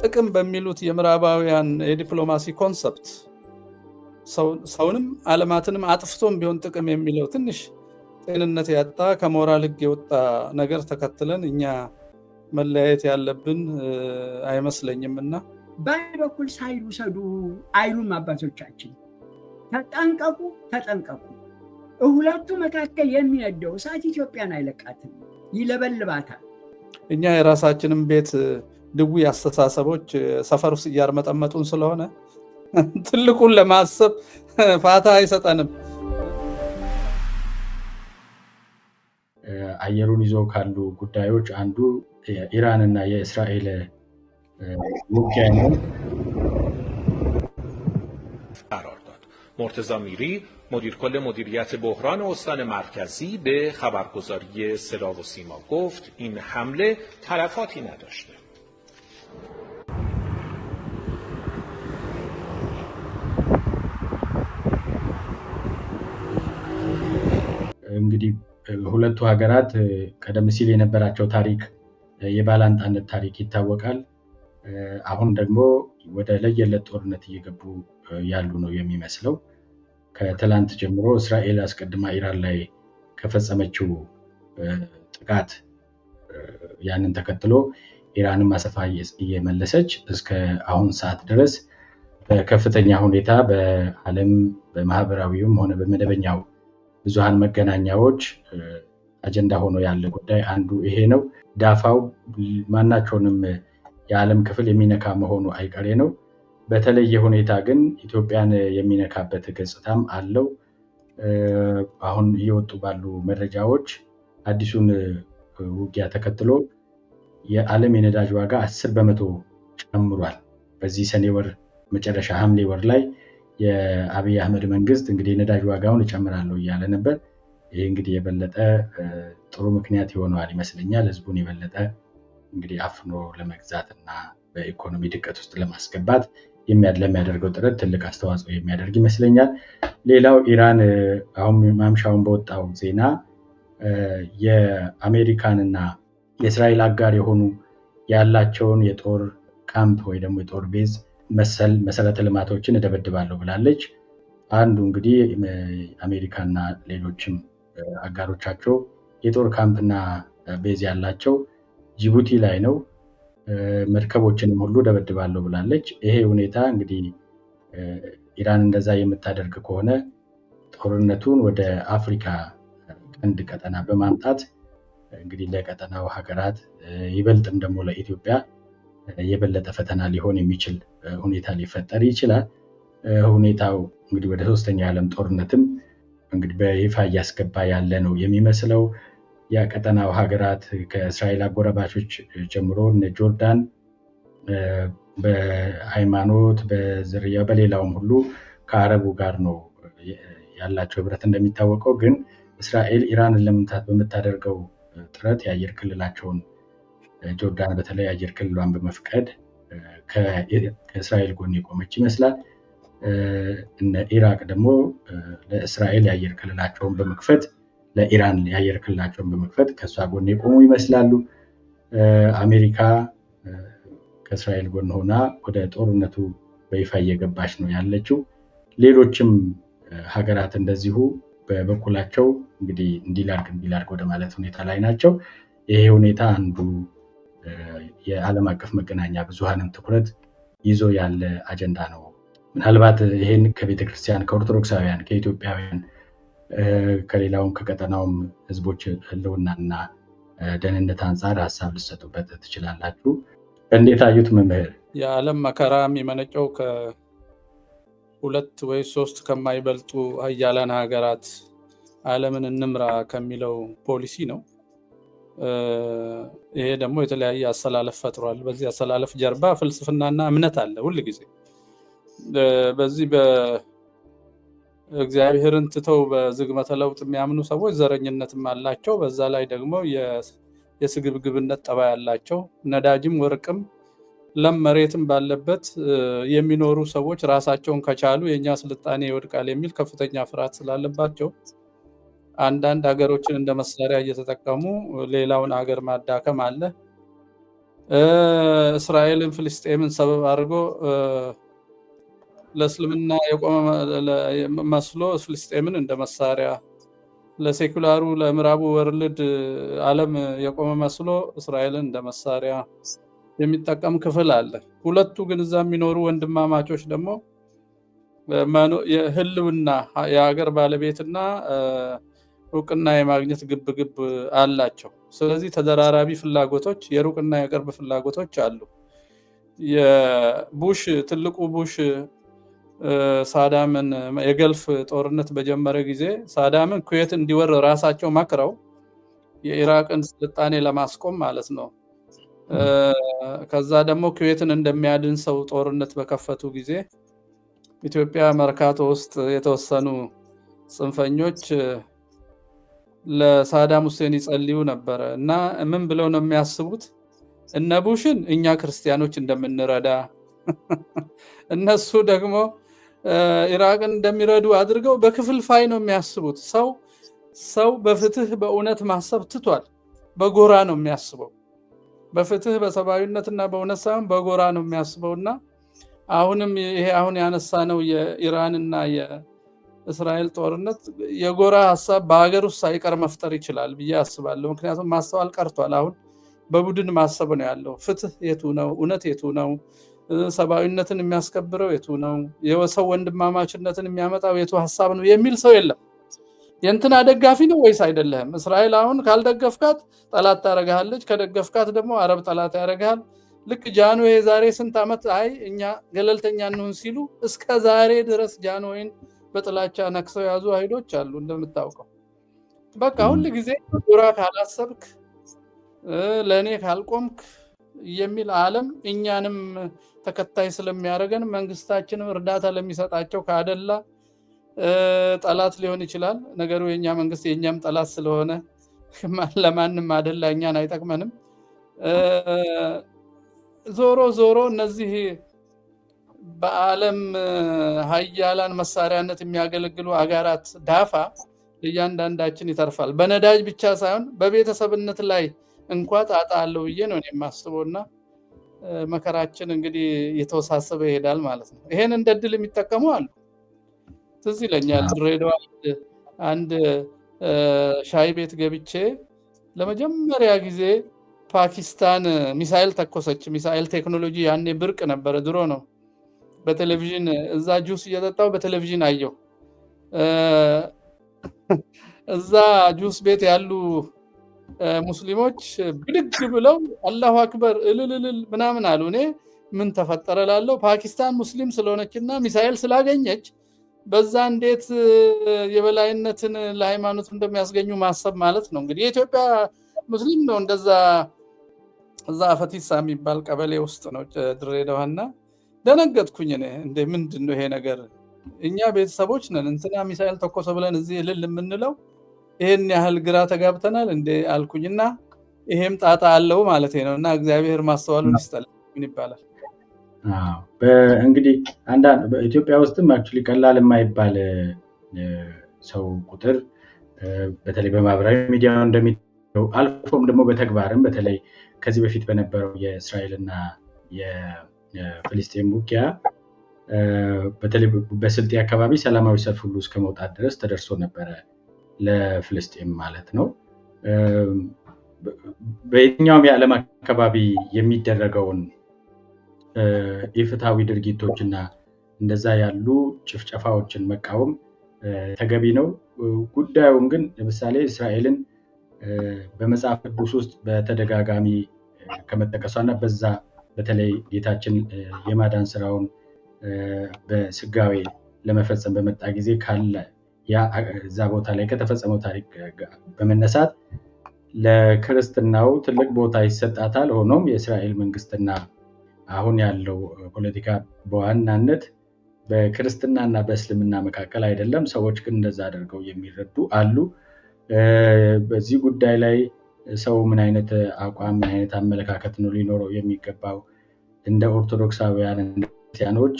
ጥቅም በሚሉት የምዕራባውያን የዲፕሎማሲ ኮንሰፕት ሰውንም ዓለማትንም አጥፍቶም ቢሆን ጥቅም የሚለው ትንሽ ጤንነት ያጣ ከሞራል ሕግ የወጣ ነገር ተከትለን እኛ መለያየት ያለብን አይመስለኝምና በአንድ በኩል ሳይሉ ሰዱ አይሉም አባቶቻችን። ተጠንቀቁ። ሁለቱ መካከል የሚነደው እሳት ኢትዮጵያን አይለቃትም፣ ይለበልባታል። እኛ የራሳችንን ቤት ድዊ አስተሳሰቦች ሰፈር ውስጥ እያርመጠመጡን ስለሆነ ትልቁን ለማሰብ ፋታ አይሰጠንም። አየሩን ይዘው ካሉ ጉዳዮች አንዱ የኢራንና የእስራኤል ውጊያ ነው። مرتضی میری مدیر کل مدیریت بحران استان مرکزی به خبرگزاری صدا و سیما گفت این حمله تلفاتی نداشته. እንግዲህ ሁለቱ ሀገራት ቀደም ሲል የነበራቸው ታሪክ የባላንጣነት ታሪክ ይታወቃል። አሁን ደግሞ ወደ ለየለት ጦርነት እየገቡ ያሉ ነው የሚመስለው። ከትላንት ጀምሮ እስራኤል አስቀድማ ኢራን ላይ ከፈጸመችው ጥቃት ያንን ተከትሎ ኢራንም አሰፋ እየመለሰች እስከ አሁን ሰዓት ድረስ በከፍተኛ ሁኔታ በዓለም በማህበራዊውም ሆነ በመደበኛው ብዙሃን መገናኛዎች አጀንዳ ሆኖ ያለ ጉዳይ አንዱ ይሄ ነው። ዳፋው ማናቸውንም የዓለም ክፍል የሚነካ መሆኑ አይቀሬ ነው። በተለየ ሁኔታ ግን ኢትዮጵያን የሚነካበት ገጽታም አለው። አሁን እየወጡ ባሉ መረጃዎች አዲሱን ውጊያ ተከትሎ የዓለም የነዳጅ ዋጋ 10% ጨምሯል። በዚህ ሰኔ ወር መጨረሻ ሐምሌ ወር ላይ የአብይ አህመድ መንግስት እንግዲህ የነዳጅ ዋጋውን እጨምራለሁ እያለ ነበር። ይሄ እንግዲህ የበለጠ ጥሩ ምክንያት ይሆነዋል ይመስለኛል። ህዝቡን የበለጠ እንግዲህ አፍኖ ለመግዛትና በኢኮኖሚ ድቀት ውስጥ ለማስገባት ለሚያደርገው ጥረት ትልቅ አስተዋጽኦ የሚያደርግ ይመስለኛል። ሌላው ኢራን አሁን ማምሻውን በወጣው ዜና የአሜሪካንና የእስራኤል አጋር የሆኑ ያላቸውን የጦር ካምፕ ወይ ደግሞ የጦር ቤዝ መሰል መሰረተ ልማቶችን እደበድባለሁ ብላለች። አንዱ እንግዲህ አሜሪካና ሌሎችም አጋሮቻቸው የጦር ካምፕና ቤዝ ያላቸው ጅቡቲ ላይ ነው። መርከቦችንም ሁሉ ደበድባለሁ ብላለች። ይሄ ሁኔታ እንግዲህ ኢራን እንደዛ የምታደርግ ከሆነ ጦርነቱን ወደ አፍሪካ ቀንድ ቀጠና በማምጣት እንግዲህ ለቀጠናው ሀገራት ይበልጥም ደግሞ ለኢትዮጵያ የበለጠ ፈተና ሊሆን የሚችል ሁኔታ ሊፈጠር ይችላል። ሁኔታው እንግዲህ ወደ ሶስተኛ የዓለም ጦርነትም እንግዲህ በይፋ እያስገባ ያለ ነው የሚመስለው። የቀጠናው ሀገራት ከእስራኤል አጎራባቾች ጀምሮ እነ ጆርዳን በሃይማኖት በዝርያ በሌላውም ሁሉ ከአረቡ ጋር ነው ያላቸው ህብረት። እንደሚታወቀው ግን እስራኤል ኢራንን ለመምታት በምታደርገው ጥረት የአየር ክልላቸውን ጆርዳን በተለይ አየር ክልሏን በመፍቀድ ከእስራኤል ጎን የቆመች ይመስላል። እነ ኢራቅ ደግሞ ለእስራኤል የአየር ክልላቸውን በመክፈት ለኢራን የአየር ክልላቸውን በመክፈት ከእሷ ጎን የቆሙ ይመስላሉ። አሜሪካ ከእስራኤል ጎን ሆና ወደ ጦርነቱ በይፋ እየገባች ነው ያለችው። ሌሎችም ሀገራት እንደዚሁ በበኩላቸው እንግዲህ እንዲላርግ ወደ ማለት ሁኔታ ላይ ናቸው። ይሄ ሁኔታ አንዱ የዓለም አቀፍ መገናኛ ብዙሃንን ትኩረት ይዞ ያለ አጀንዳ ነው። ምናልባት ይሄን ከቤተክርስቲያን ከኦርቶዶክሳውያን ከኢትዮጵያውያን ከሌላውም ከቀጠናውም ህዝቦች ህልውናና ደህንነት አንጻር ሀሳብ ልሰጡበት ትችላላችሁ። እንዴት አዩት መምህር? የዓለም መከራ የሚመነጨው ከሁለት ወይ ሶስት ከማይበልጡ ሀያላን ሀገራት ዓለምን እንምራ ከሚለው ፖሊሲ ነው። ይሄ ደግሞ የተለያየ አሰላለፍ ፈጥሯል። በዚህ አሰላለፍ ጀርባ ፍልስፍናና እምነት አለ ሁል ጊዜ። በዚህ በእግዚአብሔርን ትተው በዝግመተ ለውጥ የሚያምኑ ሰዎች ዘረኝነትም አላቸው። በዛ ላይ ደግሞ የስግብግብነት ጠባይ ያላቸው ነዳጅም ወርቅም ለም መሬትም ባለበት የሚኖሩ ሰዎች ራሳቸውን ከቻሉ የኛ ስልጣኔ ይወድቃል የሚል ከፍተኛ ፍርሃት ስላለባቸው አንዳንድ ሀገሮችን እንደ መሳሪያ እየተጠቀሙ ሌላውን ሀገር ማዳከም አለ። እስራኤልን ፍልስጤምን ሰበብ አድርጎ ለእስልምና የቆመ መስሎ ፍልስጤምን እንደ መሳሪያ ለሴኩላሩ ለምዕራቡ ወርልድ ዓለም የቆመ መስሎ እስራኤልን እንደ መሳሪያ የሚጠቀም ክፍል አለ። ሁለቱ ግን እዛ የሚኖሩ ወንድማማቾች ደግሞ የህልውና የሀገር ባለቤትና እውቅና የማግኘት ግብግብ አላቸው። ስለዚህ ተደራራቢ ፍላጎቶች የሩቅና የቅርብ ፍላጎቶች አሉ። የቡሽ ትልቁ ቡሽ ሳዳምን የገልፍ ጦርነት በጀመረ ጊዜ ሳዳምን ኩዌት እንዲወር ራሳቸው መክረው የኢራቅን ስልጣኔ ለማስቆም ማለት ነው። ከዛ ደግሞ ኩዌትን እንደሚያድን ሰው ጦርነት በከፈቱ ጊዜ ኢትዮጵያ መርካቶ ውስጥ የተወሰኑ ጽንፈኞች ለሳዳም ሁሴን ይጸልዩ ነበረ እና ምን ብለው ነው የሚያስቡት? እነ ቡሽን እኛ ክርስቲያኖች እንደምንረዳ እነሱ ደግሞ ኢራቅን እንደሚረዱ አድርገው በክፍልፋይ ነው የሚያስቡት። ሰው በፍትህ በእውነት ማሰብ ትቷል። በጎራ ነው የሚያስበው። በፍትህ በሰብአዊነትና በእውነት ሳይሆን በጎራ ነው የሚያስበውና አሁንም ይሄ አሁን ያነሳነው የኢራንና የእስራኤል ጦርነት የጎራ ሀሳብ በሀገር ውስጥ ሳይቀር መፍጠር ይችላል ብዬ አስባለሁ። ምክንያቱም ማስተዋል ቀርቷል። አሁን በቡድን ማሰብ ነው ያለው። ፍትህ የቱ ነው? እውነት የቱ ነው? ሰብአዊነትን የሚያስከብረው የቱ ነው? የሰው ወንድማማችነትን የሚያመጣው የቱ ሀሳብ ነው የሚል ሰው የለም። የእንትና ደጋፊ ነው ወይስ አይደለህም? እስራኤል አሁን ካልደገፍካት ጠላት ታረጋለች፣ ከደገፍካት ደግሞ አረብ ጠላት ያረጋል። ልክ ጃንሆይ የዛሬ ስንት ዓመት አይ እኛ ገለልተኛ እንሁን ሲሉ እስከ ዛሬ ድረስ ጃንሆይን በጥላቻ ነክሰው ያዙ ኃይሎች አሉ እንደምታውቀው። በቃ ሁል ጊዜ ጎራ ካላሰብክ ለእኔ ካልቆምክ የሚል ዓለም እኛንም ተከታይ ስለሚያደርገን መንግስታችንም እርዳታ ለሚሰጣቸው ካደላ ጠላት ሊሆን ይችላል። ነገሩ የኛ መንግስት የኛም ጠላት ስለሆነ ለማንም አደላ እኛን አይጠቅመንም። ዞሮ እነዚህ በዓለም ሀያላን መሳሪያነት የሚያገለግሉ አገራት ዳፋ እያንዳንዳችን ይተርፋል። በነዳጅ ብቻ ሳይሆን በቤተሰብነት ላይ እንኳ ጣጣ አለው ብዬ ነው የማስበውና መከራችን እንግዲህ የተወሳሰበ ይሄዳል ማለት ነው። ይሄን እንደ ድል የሚጠቀሙ አሉ። ትዝ ይለኛል ድሬዳዋ አንድ ሻይ ቤት ገብቼ ለመጀመሪያ ጊዜ ፓኪስታን ሚሳኤል ተኮሰች። ሚሳኤል ቴክኖሎጂ ያኔ ብርቅ ነበረ፣ ድሮ ነው። በቴሌቪዥን እዛ ጁስ እየጠጣው በቴሌቪዥን አየው። እዛ ጁስ ቤት ያሉ ሙስሊሞች ብድግ ብለው አላሁ አክበር እልልልል ምናምን አሉ። እኔ ምን ተፈጠረ ላለው ፓኪስታን ሙስሊም ስለሆነችና ሚሳኤል ስላገኘች በዛ እንዴት የበላይነትን ለሃይማኖት እንደሚያስገኙ ማሰብ ማለት ነው። እንግዲህ የኢትዮጵያ ሙስሊም ነው እንደዛ እዛ ፈቲሳ የሚባል ቀበሌ ውስጥ ነው ድሬዳዋና ደነገጥኩኝ። እኔ እንደ ምንድነው ይሄ ነገር? እኛ ቤተሰቦች ነን እንትና ሚሳኤል ተኮሰ ብለን እዚህ እልል የምንለው ይሄን ያህል ግራ ተጋብተናል እንደ አልኩኝና ይሄም ጣጣ አለው ማለት ነው። እና እግዚአብሔር ማስተዋሉን ይስጠል። ምን ይባላል? እንግዲህ አንዳንድ በኢትዮጵያ ውስጥም አክቹሊ ቀላል የማይባል ሰው ቁጥር በተለይ በማህበራዊ ሚዲያ እንደሚታየው አልፎም ደግሞ በተግባርም በተለይ ከዚህ በፊት በነበረው የእስራኤልና የፍልስጤም ውጊያ በተለይ በስልጤ አካባቢ ሰላማዊ ሰልፍ ሁሉ እስከ መውጣት ድረስ ተደርሶ ነበረ ለፍልስጤም ማለት ነው። በየትኛውም የዓለም አካባቢ የሚደረገውን ኢፍትሐዊ ድርጊቶችና እንደዛ ያሉ ጭፍጨፋዎችን መቃወም ተገቢ ነው። ጉዳዩን ግን ለምሳሌ እስራኤልን በመጽሐፍ ቅዱስ ውስጥ በተደጋጋሚ ከመጠቀሷና በዛ በተለይ ጌታችን የማዳን ስራውን በስጋዌ ለመፈጸም በመጣ ጊዜ ካለ ያ እዛ ቦታ ላይ ከተፈጸመው ታሪክ በመነሳት ለክርስትናው ትልቅ ቦታ ይሰጣታል። ሆኖም የእስራኤል መንግስትና አሁን ያለው ፖለቲካ በዋናነት በክርስትናና በእስልምና መካከል አይደለም። ሰዎች ግን እንደዛ አድርገው የሚረዱ አሉ። በዚህ ጉዳይ ላይ ሰው ምን አይነት አቋም ምን አይነት አመለካከት ነው ሊኖረው የሚገባው? እንደ ኦርቶዶክሳውያን እንደ ክርስቲያኖች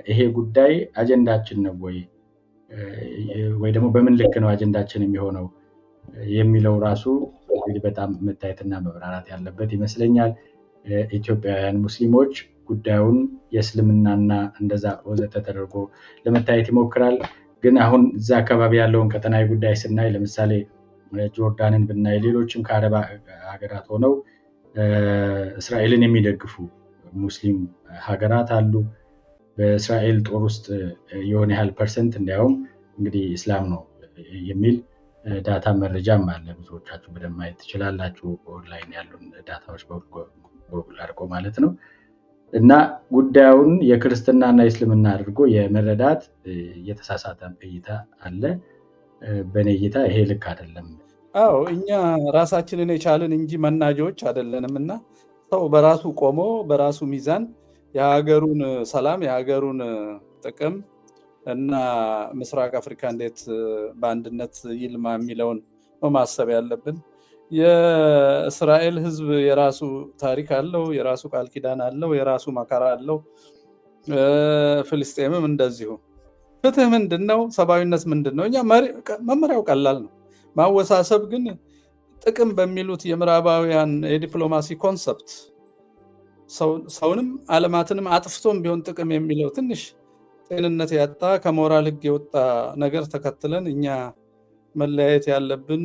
ይሄ ጉዳይ አጀንዳችን ነው ወይ ደግሞ በምን ልክ ነው አጀንዳችን የሚሆነው የሚለው ራሱ እንግዲህ በጣም መታየትና መብራራት ያለበት ይመስለኛል። ኢትዮጵያውያን ሙስሊሞች ጉዳዩን የእስልምናና እንደዛ ወዘተ ተደርጎ ለመታየት ይሞክራል። ግን አሁን እዛ አካባቢ ያለውን ቀጠናዊ ጉዳይ ስናይ ለምሳሌ ጆርዳንን ብናይ ሌሎችም ከአረብ ሀገራት ሆነው እስራኤልን የሚደግፉ ሙስሊም ሀገራት አሉ። በእስራኤል ጦር ውስጥ የሆነ ያህል ፐርሰንት እንዲያውም እንግዲህ እስላም ነው የሚል ዳታ መረጃም አለ። ብዙዎቻችሁ በደንብ ማየት ትችላላችሁ። ኦንላይን ያሉን ዳታዎች በጉግል አድርጎ ማለት ነው። እና ጉዳዩን የክርስትናና የእስልምና አድርጎ የመረዳት የተሳሳተ እይታ አለ። በእኔ እይታ ይሄ ልክ አይደለም። አዎ እኛ ራሳችንን የቻልን እንጂ መናጆች አይደለንም። እና ሰው በራሱ ቆሞ በራሱ ሚዛን የሀገሩን ሰላም የሀገሩን ጥቅም እና ምስራቅ አፍሪካ እንዴት በአንድነት ይልማ የሚለውን ነው ማሰብ ያለብን። የእስራኤል ሕዝብ የራሱ ታሪክ አለው፣ የራሱ ቃል ኪዳን አለው፣ የራሱ መከራ አለው። ፍልስጤምም እንደዚሁ። ፍትህ ምንድን ነው? ሰብአዊነት ምንድን ነው? እኛ መመሪያው ቀላል ነው። ማወሳሰብ ግን ጥቅም በሚሉት የምዕራባውያን የዲፕሎማሲ ኮንሰፕት ሰውንም ዓለማትንም አጥፍቶም ቢሆን ጥቅም የሚለው ትንሽ ጤንነት ያጣ ከሞራል ሕግ የወጣ ነገር ተከትለን እኛ መለያየት ያለብን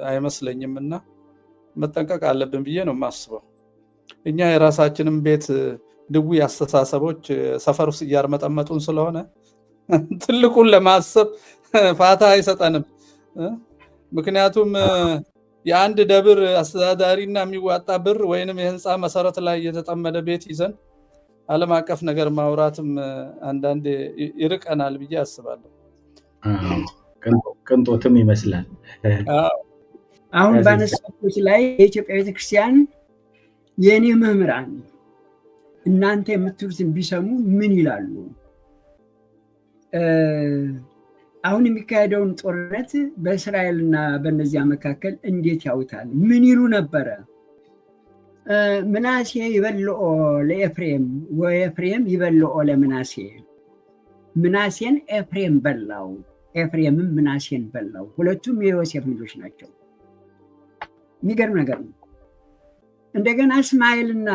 አይመስለኝም። እና መጠንቀቅ አለብን ብዬ ነው የማስበው። እኛ የራሳችንን ቤት ድውይ አስተሳሰቦች ሰፈር ውስጥ እያርመጠመጡን ስለሆነ ትልቁን ለማሰብ ፋታ አይሰጠንም። ምክንያቱም የአንድ ደብር አስተዳዳሪና የሚዋጣ ብር ወይንም የህንፃ መሰረት ላይ የተጠመደ ቤት ይዘን ዓለም አቀፍ ነገር ማውራትም አንዳንዴ ይርቀናል ብዬ አስባለሁ። ቅንጦትም ይመስላል። አሁን ባነሳቶች ላይ የኢትዮጵያ ቤተክርስቲያን የእኔ መምህራን እናንተ የምትሉትን ቢሰሙ ምን ይላሉ? አሁን የሚካሄደውን ጦርነት በእስራኤልና በእነዚያ መካከል እንዴት ያውታል? ምን ይሉ ነበረ? ምናሴ ይበልኦ ለኤፍሬም ወኤፍሬም ይበልኦ ለምናሴ። ምናሴን ኤፍሬም በላው፣ ኤፍሬምም ምናሴን በላው። ሁለቱም የዮሴፍ ልጆች ናቸው። የሚገርም ነገር ነው። እንደገና እስማኤልና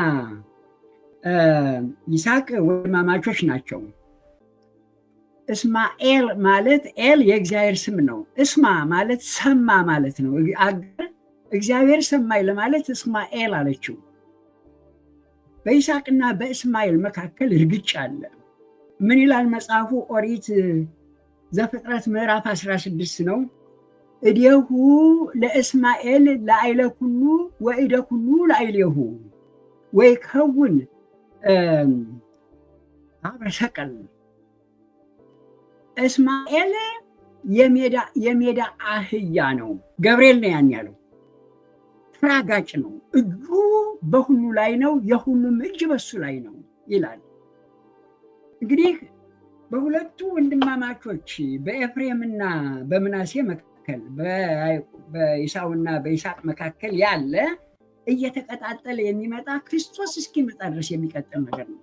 ይስሐቅ ወንድማማቾች ናቸው። እስማኤል ማለት ኤል የእግዚአብሔር ስም ነው። እስማ ማለት ሰማ ማለት ነው። እግዚአብሔር ሰማይ ለማለት እስማኤል አለችው። በይስሐቅና በእስማኤል መካከል እርግጫ አለ። ምን ይላል መጽሐፉ? ኦሪት ዘፍጥረት ምዕራፍ 16 ነው። እዴሁ ለእስማኤል ለአይለ ኩሉ ወእደ ኩሉ ለአይሌሁ ወይ ከውን አብረ ሰቀል። እስማኤል የሜዳ አህያ ነው። ገብርኤል ነው ያን ያለው። ፍራጋጭ ነው። እጁ በሁሉ ላይ ነው፣ የሁሉም እጅ በሱ ላይ ነው ይላል። እንግዲህ በሁለቱ ወንድማማቾች በኤፍሬምና በምናሴ መካከል በኢሳውና በይስሐቅ መካከል ያለ እየተቀጣጠለ የሚመጣ ክርስቶስ እስኪመጣ ድረስ የሚቀጥል ነገር ነው።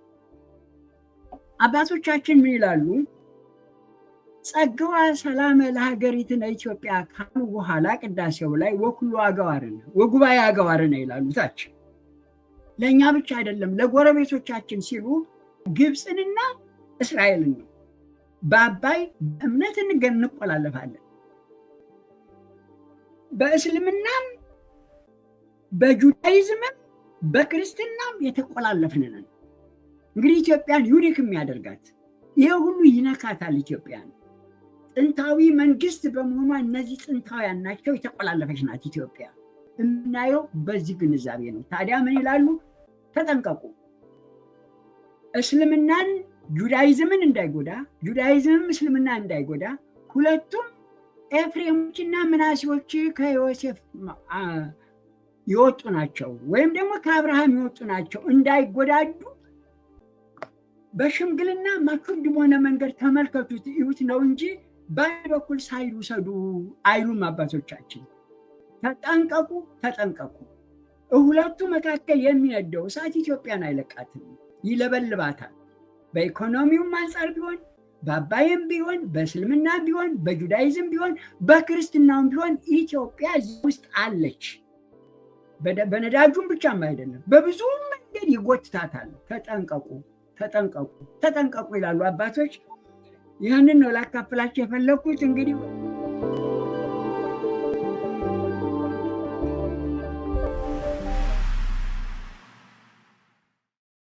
አባቶቻችን ምን ይላሉ? ጸጋዋ ሰላም ለሀገሪትነ ኢትዮጵያ ካሉ በኋላ ቅዳሴው ላይ ወኩሉ አገዋርነ ወጉባኤ አገዋርነ ይላሉ። ታች ለእኛ ብቻ አይደለም ለጎረቤቶቻችን ሲሉ ግብፅንና እስራኤልን ነው። በአባይ በእምነት እንቆላለፋለን። በእስልምናም በጁዳይዝምም በክርስትናም የተቆላለፍን ነን። እንግዲህ ኢትዮጵያን ዩኒክ የሚያደርጋት ይሄ ሁሉ ይነካታል። ኢትዮጵያን ጥንታዊ መንግስት በመሆኗ እነዚህ ጥንታውያን ናቸው። የተቆላለፈች ናት ኢትዮጵያ። የምናየው በዚህ ግንዛቤ ነው። ታዲያ ምን ይላሉ? ተጠንቀቁ፣ እስልምናን ጁዳይዝምን እንዳይጎዳ፣ ጁዳይዝምም እስልምና እንዳይጎዳ። ሁለቱም ኤፍሬሞችና ምናሴዎች ከዮሴፍ የወጡ ናቸው፣ ወይም ደግሞ ከአብርሃም የወጡ ናቸው። እንዳይጎዳዱ በሽምግልና ማቹርድ በሆነ መንገድ ተመልከቱት፣ እዩት ነው እንጂ በአንድ በኩል ሳይድ ውሰዱ አይሉም አባቶቻችን። ተጠንቀቁ፣ ተጠንቀቁ። ሁለቱ መካከል የሚነደው እሳት ኢትዮጵያን አይለቃትም፣ ይለበልባታል። በኢኮኖሚውም አንጻር ቢሆን፣ በአባይም ቢሆን፣ በእስልምናም ቢሆን፣ በጁዳይዝም ቢሆን፣ በክርስትናውም ቢሆን ኢትዮጵያ እዚህ ውስጥ አለች። በነዳጁም ብቻም አይደለም፣ በብዙ መንገድ ይጎትታታል። ተጠንቀቁ፣ ተጠንቀቁ፣ ተጠንቀቁ ይላሉ አባቶች። ይህንን ነው ላካፍላችሁ የፈለግኩት እንግዲህ